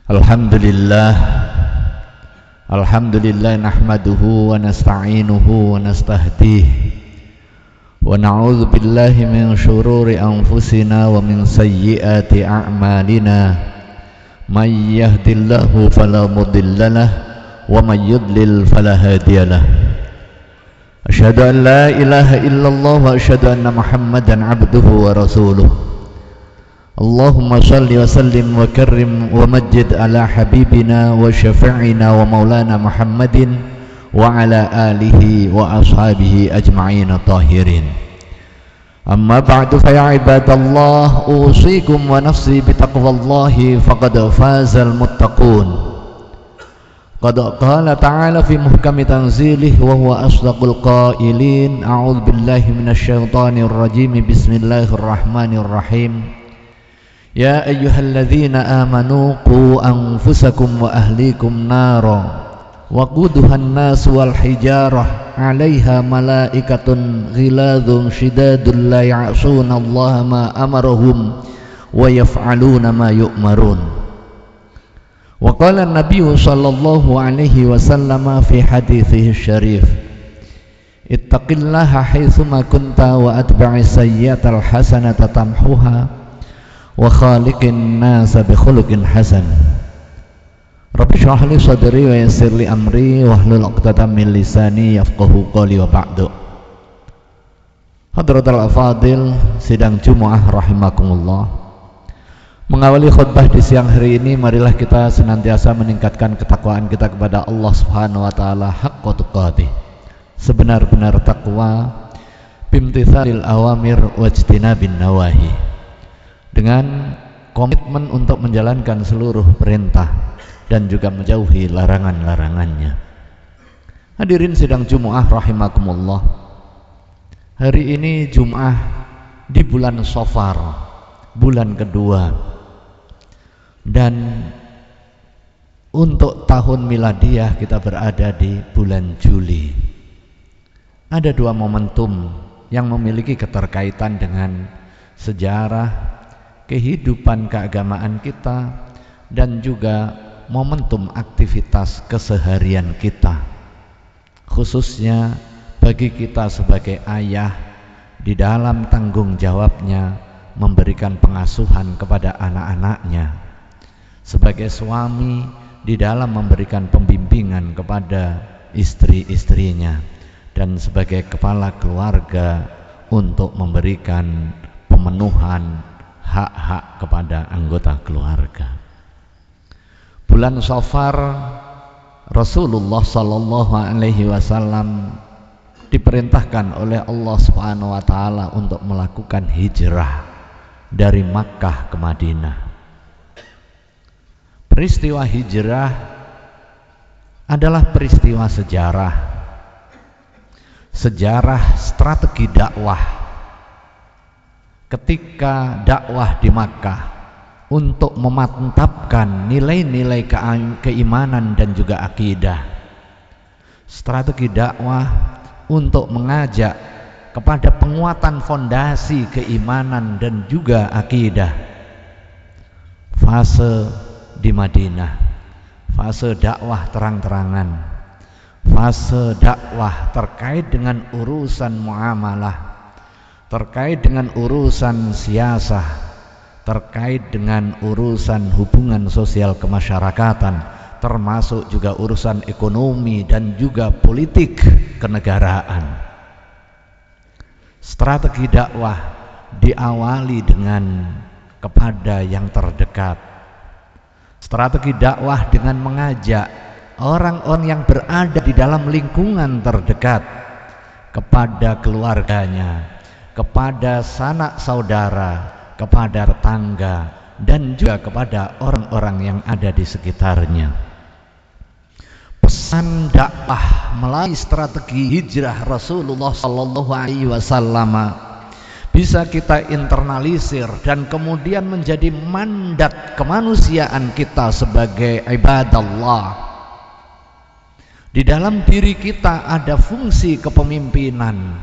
Alhamdulillah nahmaduhu wa nasta'inuhu wa nastahdih wa na'udzu billahi min syururi anfusina wa min sayyiati a'malina may yahdihillahu fala mudhillalah wa may yudlil fala hadiyalah. Asyhadu an la ilaha illallah wa asyhadu anna Muhammadan abduhu wa rasuluh. Allahumma salli wa sallim wa karrim wa majid ala habibina wa syafi'ina wa maulana Muhammadin wa ala alihi wa ashabihi ajma'ina tahirin. Amma ba'du fa ya ibadallah, usikum wa nafsi bitaqwallahi faqad fazal muttaqun. Qad qala ta'ala fi muhkami tanzilih wa huwa asdaqul qailin. A'udzu billahi minasy syaithanir rajim. Bismillahirrahmanirrahim. Ya ayyuhalladzina amanu qu anfusakum wa ahlikum nara waquduhan nas wal hijarah 'alaiha malaikatun ghiladun shidadun la ya'suna Allah ma amarahum wa yaf'aluna ma yu'marun. Wa qala an-nabiy sallallahu alaihi wasallam fi hadithihi syarif, ittaqillaha haitsuma kunta wa atbi'is sayyi'atal hasanata tamhuha wa khaliqin nasa bi khuluqin hasan. Rabbi shrah li sadri wa yassir li amri wahlul 'uqdatam min lisani yafqahu qawli wa ba'du. Hadratul afadil, sidang Jumat rahimakumullah. Mengawali khutbah di siang hari ini, marilah kita senantiasa meningkatkan ketakwaan kita kepada Allah Subhanahu wa taala haqqa tuqatih, sebenar-benar takwa, bimtithalil awamir wajtinabin nawahi, dengan komitmen untuk menjalankan seluruh perintah dan juga menjauhi larangan-larangannya. Hadirin sidang Jumu'ah rahimakumullah. Hari ini Jum'ah di bulan Shafar, bulan kedua, dan untuk tahun miladiah kita berada di bulan Juli. Ada dua momentum yang memiliki keterkaitan dengan sejarah kehidupan keagamaan kita dan juga momentum aktivitas keseharian kita, khususnya bagi kita sebagai ayah di dalam tanggung jawabnya memberikan pengasuhan kepada anak-anaknya, sebagai suami di dalam memberikan pembimbingan kepada istri-istrinya, dan sebagai kepala keluarga untuk memberikan pemenuhan hak-hak kepada anggota keluarga. Bulan Shafar, Rasulullah sallallahu alaihi wasallam diperintahkan oleh Allah Subhanahu wa taala untuk melakukan hijrah dari Makkah ke Madinah. Peristiwa hijrah adalah peristiwa sejarah strategi dakwah. Ketika dakwah di Makkah untuk memantapkan nilai-nilai keimanan dan juga akidah, strategi dakwah untuk mengajak kepada penguatan fondasi keimanan dan juga akidah. Fase di Madinah, fase dakwah terang-terangan, fase dakwah terkait dengan urusan muamalah, terkait dengan urusan siasah, terkait dengan urusan hubungan sosial kemasyarakatan, termasuk juga urusan ekonomi dan juga politik kenegaraan. Strategi dakwah diawali dengan kepada yang terdekat. Strategi dakwah dengan mengajak orang-orang yang berada di dalam lingkungan terdekat, kepada keluarganya, kepada sanak saudara, kepada tetangga, dan juga kepada orang-orang yang ada di sekitarnya. Pesan dakwah melalui strategi hijrah Rasulullah sallallahu alaihi wasallam bisa kita internalisir dan kemudian menjadi mandat kemanusiaan kita sebagai ibadallah. Di dalam diri kita ada fungsi kepemimpinan,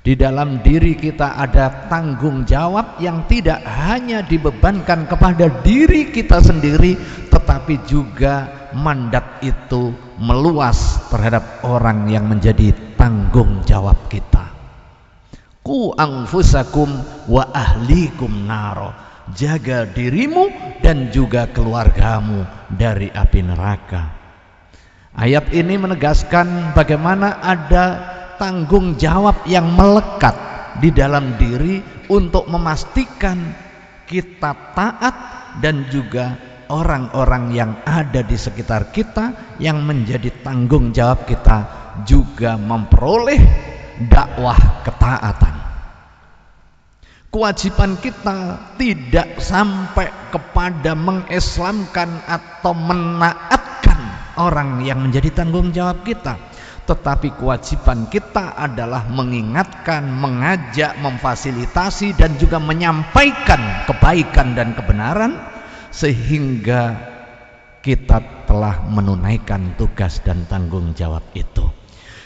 di dalam diri kita ada tanggung jawab yang tidak hanya dibebankan kepada diri kita sendiri, tetapi juga mandat itu meluas terhadap orang yang menjadi tanggung jawab kita. Qu anfusakum wa ahlikum naro, jaga dirimu dan juga keluargamu dari api neraka. Ayat ini menegaskan bagaimana ada tanggung jawab yang melekat di dalam diri untuk memastikan kita taat, dan juga orang-orang yang ada di sekitar kita yang menjadi tanggung jawab kita juga memperoleh dakwah ketaatan. Kewajiban kita tidak sampai kepada mengislamkan atau menaatkan orang yang menjadi tanggung jawab kita, tetapi kewajiban kita adalah mengingatkan, mengajak, memfasilitasi dan juga menyampaikan kebaikan dan kebenaran, sehingga kita telah menunaikan tugas dan tanggung jawab itu.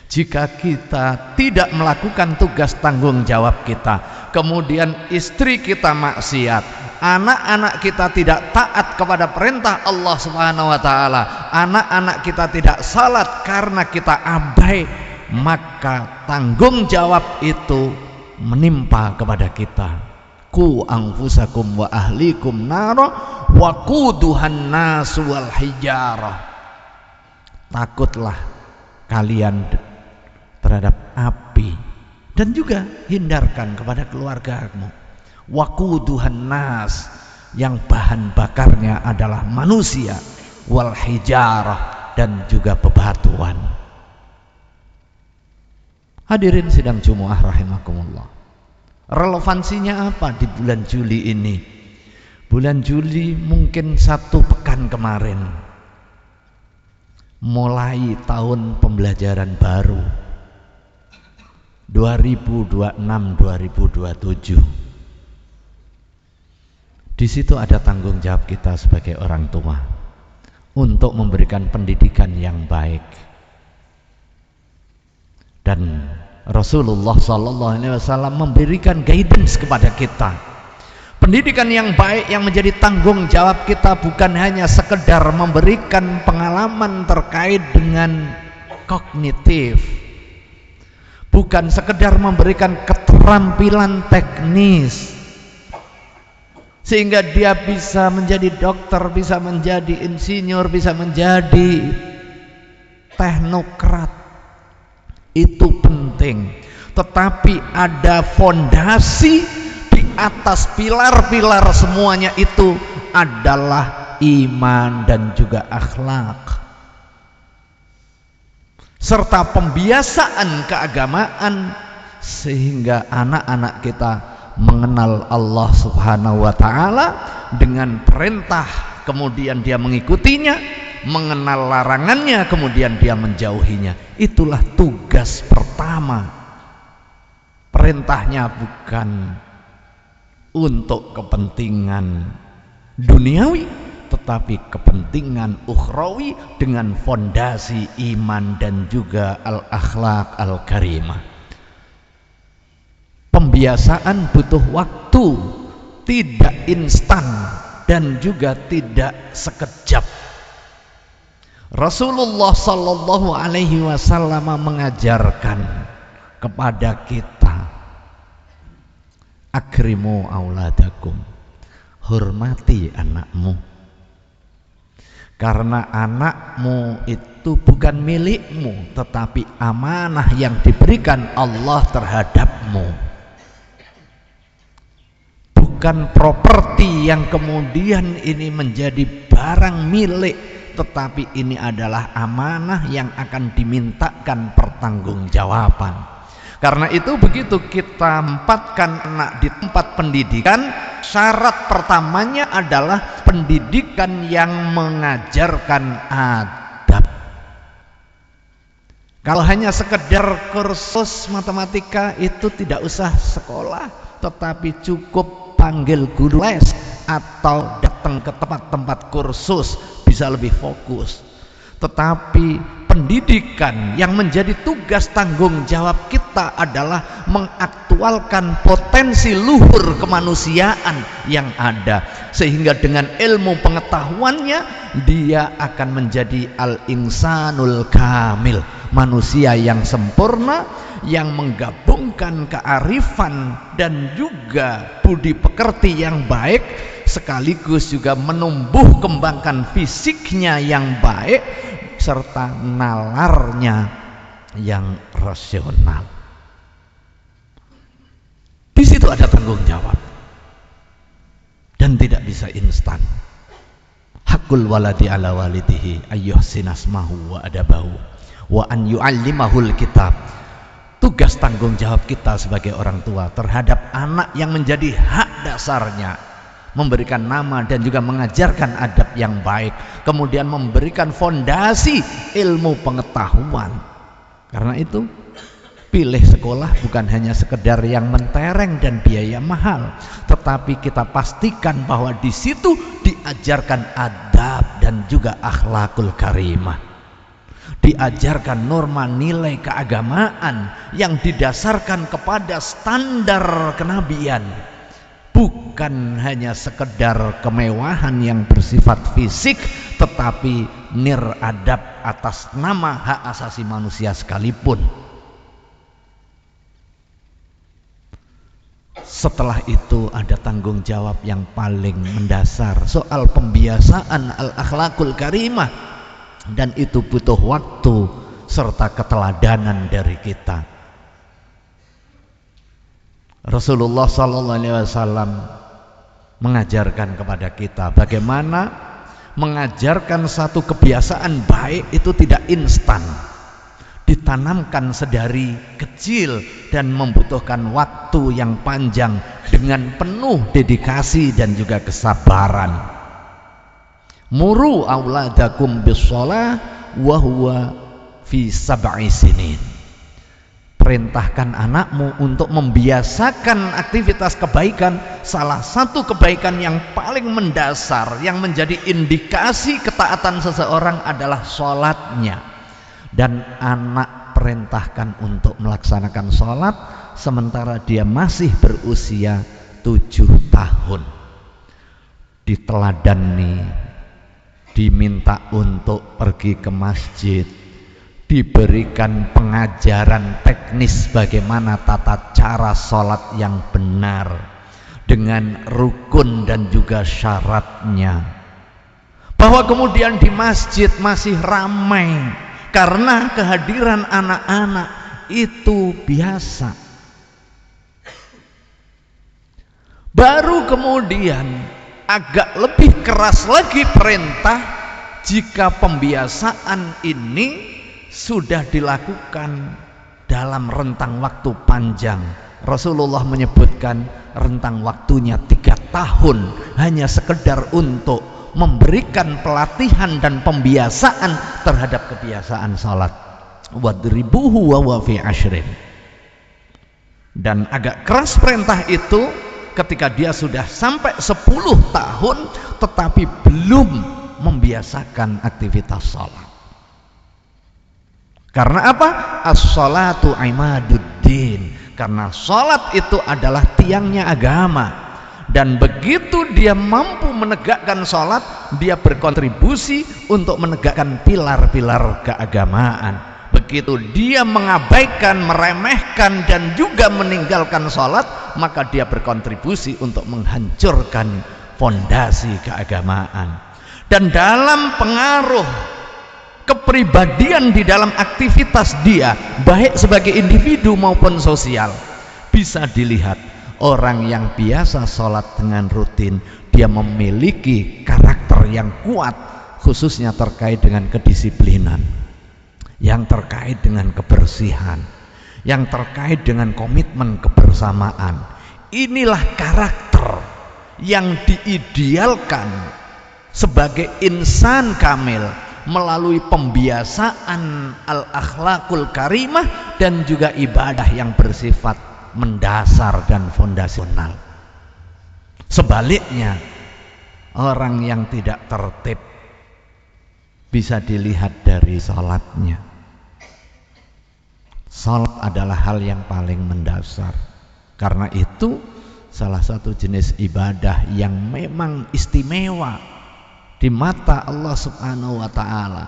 Jika kita tidak melakukan tugas tanggung jawab kita, kemudian istri kita maksiat, anak-anak kita tidak taat kepada perintah Allah Subhanahu wa taala, anak-anak kita tidak salat karena kita abai, maka tanggung jawab itu menimpa kepada kita. Qu anfusakum wa ahlikum naro wa quduhan nas wal hijarah. Takutlah kalian terhadap api dan juga hindarkan kepada keluargamu. Waquduhan nas, yang bahan bakarnya adalah manusia, wal hijarah, dan juga bebatuan. Hadirin sidang Jumu'ah rahimakumullah, relevansinya apa di bulan Juli ini? Bulan Juli mungkin 1 pekan kemarin mulai tahun pembelajaran baru 2026-2027. Di situ ada tanggung jawab kita sebagai orang tua untuk memberikan pendidikan yang baik. Dan Rasulullah SAW memberikan guidance kepada kita. Pendidikan yang baik yang menjadi tanggung jawab kita bukan hanya sekedar memberikan pengalaman terkait dengan kognitif, bukan sekedar memberikan keterampilan teknis sehingga dia bisa menjadi dokter, bisa menjadi insinyur, bisa menjadi teknokrat. Itu penting, tetapi ada fondasi di atas pilar-pilar semuanya itu adalah iman dan juga akhlak, serta pembiasaan keagamaan, sehingga anak-anak kita mengenal Allah Subhanahu wa taala dengan perintah, kemudian dia mengikutinya, mengenal larangannya, kemudian dia menjauhinya. Itulah tugas pertama. Perintahnya bukan untuk kepentingan duniawi, tetapi kepentingan ukhrawi dengan fondasi iman dan juga al-akhlak al-karimah. Pembiasaan butuh waktu, tidak instan dan juga tidak sekejap. Rasulullah sallallahu alaihi wasallam mengajarkan kepada kita, akrimu auladakum, hormati anakmu, karena anakmu itu bukan milikmu, tetapi amanah yang diberikan Allah terhadapmu. Bukan properti yang kemudian ini menjadi barang milik, tetapi ini adalah amanah yang akan dimintakan pertanggungjawaban. Karena itu begitu kita tempatkan anak di tempat pendidikan, syarat pertamanya adalah pendidikan yang mengajarkan adab. Kalau hanya sekedar kursus matematika itu tidak usah sekolah, tetapi cukup panggil guru les atau datang ke tempat-tempat kursus bisa lebih fokus. Tetapi berpendidikan, yang menjadi tugas tanggung jawab kita adalah mengaktualkan potensi luhur kemanusiaan yang ada, sehingga dengan ilmu pengetahuannya dia akan menjadi al-insanul kamil, manusia yang sempurna, yang menggabungkan kearifan dan juga budi pekerti yang baik, sekaligus juga menumbuh kembangkan fisiknya yang baik serta nalarnya yang rasional. Di situ ada tanggung jawab dan tidak bisa instan. Hakul waladi ala walidihi ayyuhsina asmahu wa adabahu wa an yu'allimahul kitab. Tugas tanggung jawab kita sebagai orang tua terhadap anak yang menjadi hak dasarnya, memberikan nama dan juga mengajarkan adab yang baik, kemudian memberikan fondasi ilmu pengetahuan. Karena itu pilih sekolah bukan hanya sekedar yang mentereng dan biaya mahal, tetapi kita pastikan bahwa di situ diajarkan adab dan juga akhlakul karimah, diajarkan norma nilai keagamaan yang didasarkan kepada standar kenabian, bukan hanya sekedar kemewahan yang bersifat fisik, tetapi niradab atas nama hak asasi manusia sekalipun. Setelah itu ada tanggung jawab yang paling mendasar, soal pembiasaan al-akhlakul karimah, dan itu butuh waktu serta keteladanan dari kita. Rasulullah SAW mengajarkan kepada kita bagaimana mengajarkan satu kebiasaan baik itu tidak instan, ditanamkan sedari kecil dan membutuhkan waktu yang panjang dengan penuh dedikasi dan juga kesabaran. Muru auladakum bis-shalah wa huwa fi sab'i sinin. Perintahkan anakmu untuk membiasakan aktivitas kebaikan. Salah satu kebaikan yang paling mendasar yang menjadi indikasi ketaatan seseorang adalah sholatnya. Dan anak perintahkan untuk melaksanakan sholat sementara dia masih berusia 7 tahun. Diteladani, diminta untuk pergi ke masjid, diberikan pengajaran teknis bagaimana tata cara sholat yang benar dengan rukun dan juga syaratnya, bahwa kemudian di masjid masih ramai karena kehadiran anak-anak itu biasa. Baru kemudian agak lebih keras lagi perintah jika pembiasaan ini sudah dilakukan dalam rentang waktu panjang. Rasulullah menyebutkan rentang waktunya 3 tahun hanya sekedar untuk memberikan pelatihan dan pembiasaan terhadap kebiasaan salat. Wadribuhu wa wa fi ashrin. Dan agak keras perintah itu ketika dia sudah sampai 10 tahun tetapi belum membiasakan aktivitas salat. Karena apa? As-salatu imaduddin. Karena salat itu adalah tiangnya agama. Dan begitu dia mampu menegakkan salat, dia berkontribusi untuk menegakkan pilar-pilar keagamaan. Begitu dia mengabaikan, meremehkan dan juga meninggalkan salat, maka dia berkontribusi untuk menghancurkan fondasi keagamaan. Dan dalam pengaruh kepribadian di dalam aktivitas dia, baik sebagai individu maupun sosial, bisa dilihat orang yang biasa sholat dengan rutin, dia memiliki karakter yang kuat, khususnya terkait dengan kedisiplinan, yang terkait dengan kebersihan, yang terkait dengan komitmen kebersamaan. Inilah karakter yang diidealkan sebagai insan kamil melalui pembiasaan al-akhlakul karimah dan juga ibadah yang bersifat mendasar dan fondasional. Sebaliknya, orang yang tidak tertib bisa dilihat dari salatnya. Salat adalah hal yang paling mendasar. Karena itu salah satu jenis ibadah yang memang istimewa di mata Allah Subhanahu wa taala,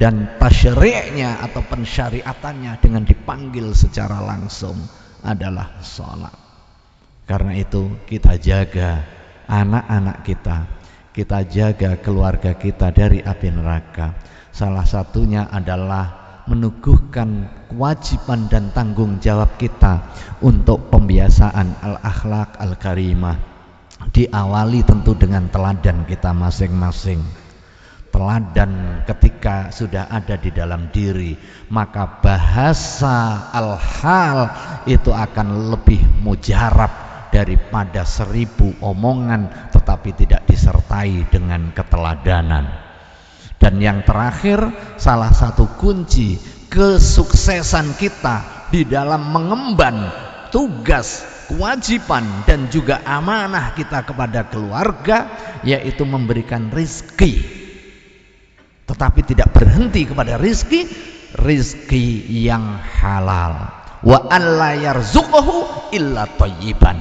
dan tasyri'nya atau pensyariatannya dengan dipanggil secara langsung adalah salat. Karena itu kita jaga anak-anak kita jaga keluarga kita dari api neraka. Salah satunya adalah meneguhkan kewajiban dan tanggung jawab kita untuk pembiasaan al-akhlaq al-karimah, diawali tentu dengan teladan kita masing-masing. Teladan ketika sudah ada di dalam diri, maka bahasa al-hal itu akan lebih mujarab daripada 1000 omongan tetapi tidak disertai dengan keteladanan. Dan yang terakhir, salah satu kunci kesuksesan kita di dalam mengemban tugas, kewajiban dan juga amanah kita kepada keluarga, yaitu memberikan rizki. Tetapi tidak berhenti kepada rizki yang halal. Wa alla yarzuquhu illa thayyiban.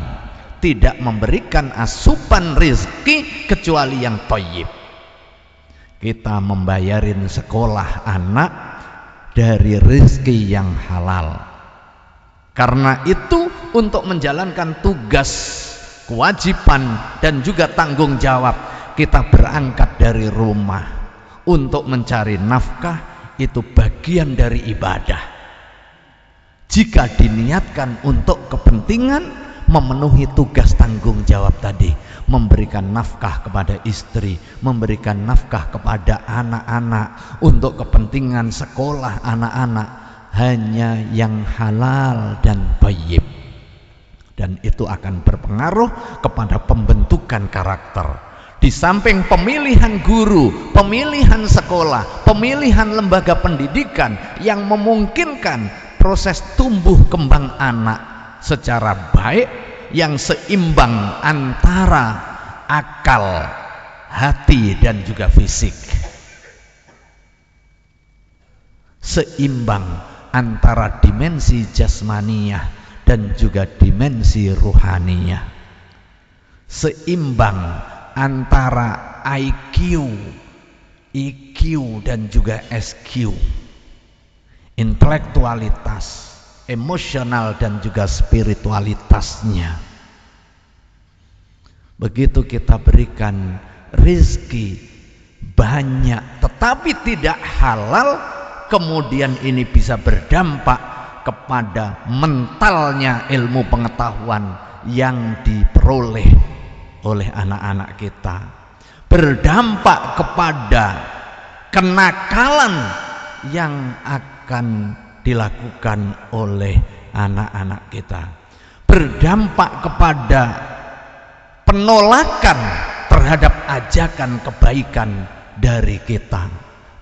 Tidak memberikan asupan rizki kecuali yang thayyib. Kita membayarin sekolah anak dari rezeki yang halal. Karena itu untuk menjalankan tugas, kewajiban dan juga tanggung jawab, kita berangkat dari rumah untuk mencari nafkah. Itu bagian dari ibadah. Jika diniatkan untuk kepentingan memenuhi tugas tanggung jawab tadi, memberikan nafkah kepada istri, memberikan nafkah kepada anak-anak untuk kepentingan sekolah anak-anak, hanya yang halal dan thayyib, dan itu akan berpengaruh kepada pembentukan karakter. Di samping pemilihan guru, pemilihan sekolah, pemilihan lembaga pendidikan yang memungkinkan proses tumbuh kembang anak secara baik, yang seimbang antara akal, hati dan juga fisik, seimbang antara dimensi jasmaniyah dan juga dimensi ruhaniyah, seimbang antara IQ, EQ dan juga SQ, intelektualitas, emosional dan juga spiritualitasnya. Begitu kita berikan rizki banyak tetapi tidak halal, kemudian ini bisa berdampak kepada mentalnya ilmu pengetahuan yang diperoleh oleh anak-anak kita, berdampak kepada kenakalan yang akan dilakukan oleh anak-anak kita, berdampak kepada penolakan terhadap ajakan kebaikan dari kita.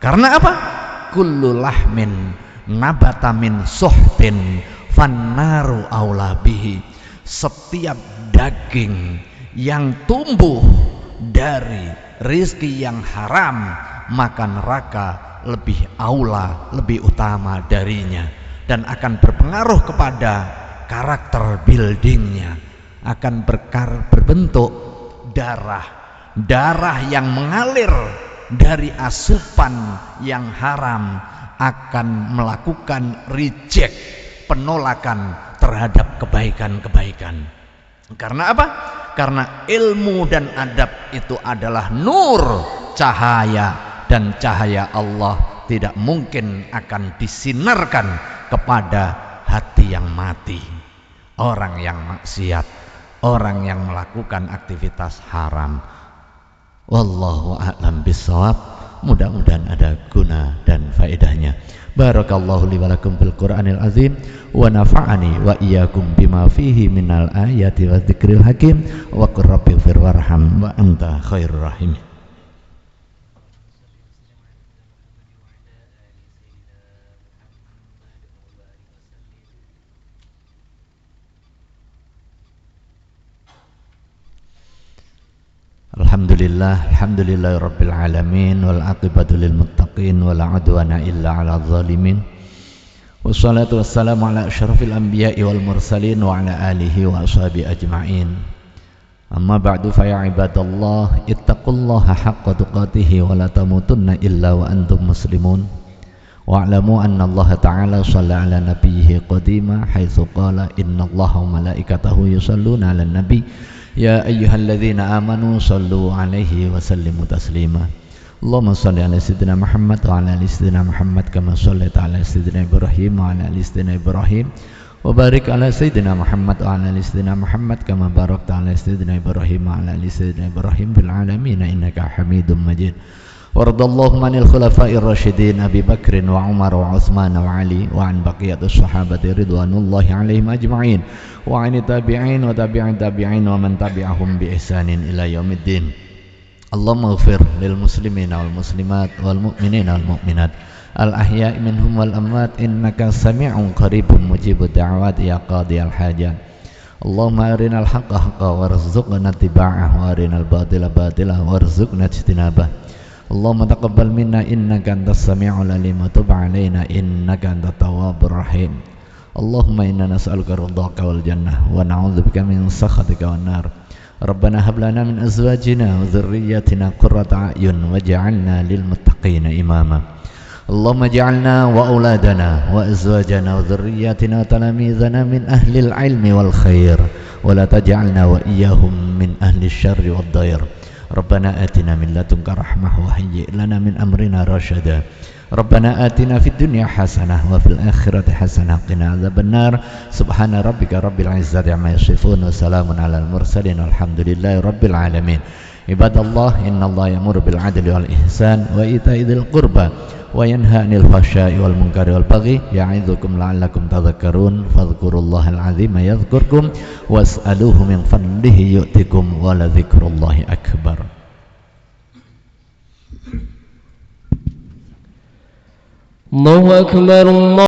Karena apa? Kullu lahmin nabata min suhtin fannaru aula bihi. Setiap daging yang tumbuh dari rizki yang haram, maka neraka lebih aula, lebih utama darinya, dan akan berpengaruh kepada karakter buildingnya, akan berbentuk darah yang mengalir dari asupan yang haram, akan melakukan reject, penolakan terhadap kebaikan-kebaikan. Karena apa? Karena ilmu dan adab itu adalah nur, cahaya, dan cahaya Allah tidak mungkin akan disinarkan kepada hati yang mati, orang yang maksiat, orang yang melakukan aktivitas haram. Wallahu a'lam bishawab. Mudah-mudahan ada guna dan faedahnya. Barakallahu li wa lakum fil Qur'anil azim wa nafa'ani wa iyyakum bima fihi minal ayati wa dzikril hakim wa qur rabbighfir warham wa anta khairur rahim. Alhamdulillah rabbil alamin wal aqibatu lil muttaqin wala udwana illa 'alal zalimin Wassalatu wassalamu ala asyrafil anbiya'i wal mursalin wa ala alihi wa ashabihi ajma'in. Amma ba'du fa ya ibadallah ittaqullaha haqqa tuqatih wa la tamutunna illa wa antum muslimun. Wa'lamu anna Allah ta'ala shalla ala nabiyhi qadima haitsu qala innallaha wa malaikatahu yusalluna 'alan nabi ya ayyuhalladzina amanu sallu 'alaihi wa sallimu taslima. Allahumma shalli ala sayyidina Muhammad wa ala ali sayyidina Muhammad kama shallaita ala sayyidina Ibrahim wa ala ali sayyidina Ibrahim wa barik ala sayyidina Muhammad wa ala ali sayyidina Muhammad kama barakta ala sayyidina Ibrahim wa ala ali sayyidina Ibrahim fil alamin innaka Hamidum Majid. Waradallahu anil khulafa'ir rasyidin Abi Bakr wa Umar wa Utsman wa Ali wa an baqiyatus sahabati ridwanullahi alaihim ajma'in wa an tabi'in wa tabi'in tabi'in wa man tabi'ahum bi ihsanin ila yaumiddin. Allahumma ighfir lil muslimina wal muslimat wal mu'minina wal mu'minat al ahya'i minhum wal amwat innaka sami'un qaribun mujibud da'awat ya qadiyal hajat. Allahumma arinal haqqa haqqan warzuqna ittiba'ah wa arinal batila batila warzuqna ijtinabah. Allahumma taqabbal minna innaka antas sami'ul alim wa tub 'alaina innaka antat tawwabur rahim. Allahumma inna nas'aluka ridhaka wal jannah wa na'udzubika min sakhatika wan nar. Rabbana hab lana min azwajina wa dhurriyyatina qurrata a'yun waj'alna lil muttaqina imama. Allahumma ij'alna wa auladana wa azwajana wa dhurriyyatina wa talamizana min ahli al-'ilmi wal khair wa la taj'alna wa iyyahum min ahli asy-syarri wad dhair. Rabbana atina min ladunka rahmah wa hayyi' lana min amrina rasyada. Rabbana atina fid dunya hasanah wa fil akhirati hasanah qina adzabannar. Subhana rabbika rabbil izzati amma yasifun wa salamun alal mursalin walhamdulillahi rabbil alamin. Ibadallah innallaha ya'muru bil 'adli wal ihsan wa ita'i dzil qurba wa yanha 'anil fahsya'i wal munkari wal baghi ya'idzukum la'allakum tadhakkarun fadhkurullahal 'azima yadhkurkum was'aluhu min fadlihi yu'tikum wa la dzikrullahi akbar. Allahu akbar.